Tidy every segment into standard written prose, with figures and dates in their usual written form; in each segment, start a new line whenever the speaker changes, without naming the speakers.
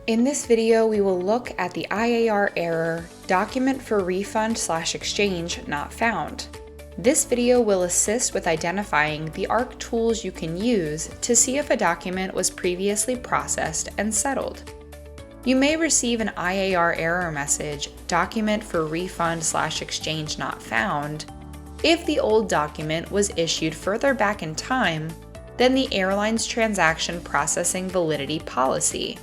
In this video, we will look at the IAR error, document for refund/exchange not found. This video will assist with identifying the ARC tools you can use to see if a document was previously processed and settled. You may receive an IAR error message, document for refund/exchange not found, if the old document was issued further back in time than the airline's transaction processing validity policy.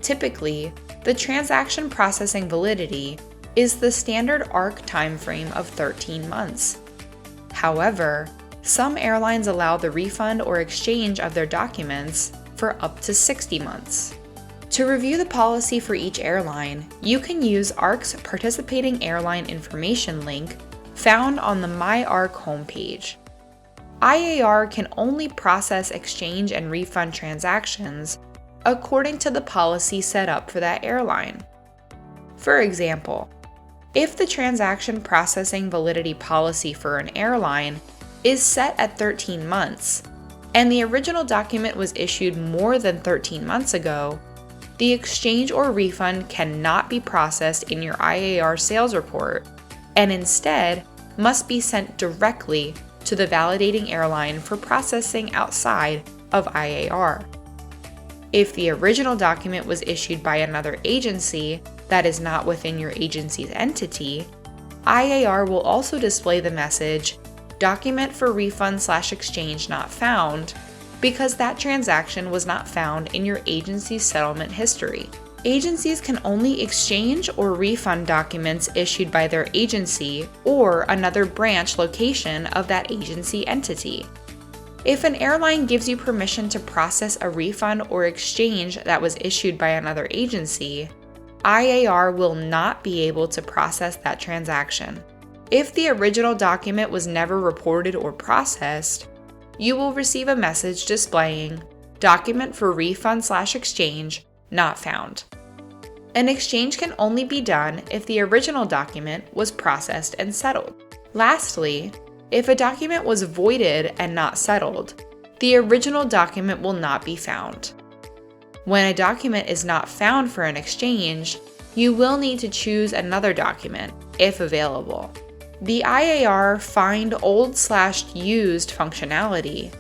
Typically, the transaction processing validity is the standard ARC timeframe of 13 months. However, some airlines allow the refund or exchange of their documents for up to 60 months. To review the policy for each airline, you can use ARC's participating airline information link found on the MyARC homepage. IAR can only process exchange and refund transactions according to the policy set up for that airline. For example, if the transaction processing validity policy for an airline is set at 13 months, and the original document was issued more than 13 months ago, the exchange or refund cannot be processed in your IAR sales report, and instead must be sent directly to the validating airline for processing outside of IAR. If the original document was issued by another agency that is not within your agency's entity, IAR will also display the message, document for refund/exchange not found, because that transaction was not found in your agency's settlement history. Agencies can only exchange or refund documents issued by their agency or another branch location of that agency entity. If an airline gives you permission to process a refund or exchange that was issued by another agency, IAR will not be able to process that transaction. If the original document was never reported or processed, you will receive a message displaying document for refund/exchange not found. An exchange can only be done if the original document was processed and settled. Lastly, if a document was voided and not settled, the original document will not be found. When a document is not found for an exchange, you will need to choose another document, if available. The IAR Find Old/Used functionality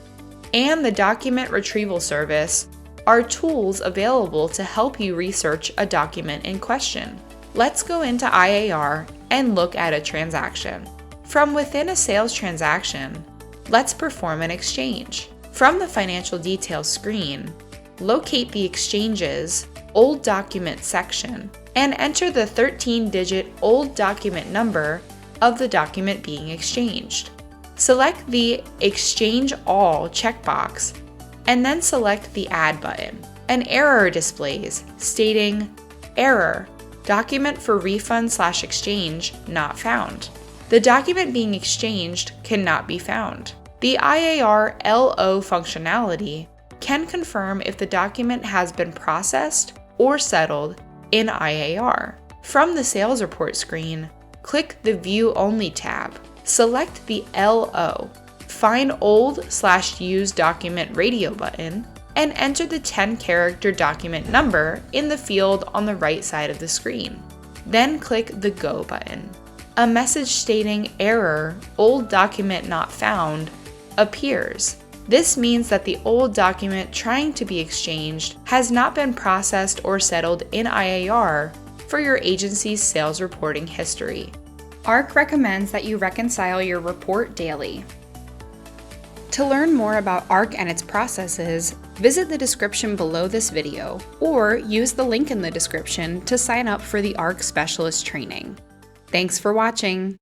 and the Document Retrieval Service are tools available to help you research a document in question. Let's go into IAR and look at a transaction. From within a sales transaction, let's perform an exchange. From the financial details screen, locate the exchange's Old Document section and enter the 13-digit Old Document number of the document being exchanged. Select the Exchange All checkbox and then select the Add button. An error displays stating, Error, document for refund/exchange not found. The document being exchanged cannot be found. The IAR LO functionality can confirm if the document has been processed or settled in IAR. From the sales report screen, click the View Only tab. Select the LO, Find Old/Used Document radio button, and enter the 10-character document number in the field on the right side of the screen. Then click the Go button. A message stating Error, Old Document Not Found appears. This means that the old document trying to be exchanged has not been processed or settled in IAR for your agency's sales reporting history. ARC recommends that you reconcile your report daily. To learn more about ARC and its processes, visit the description below this video or use the link in the description to sign up for the ARC Specialist training. Thanks for watching.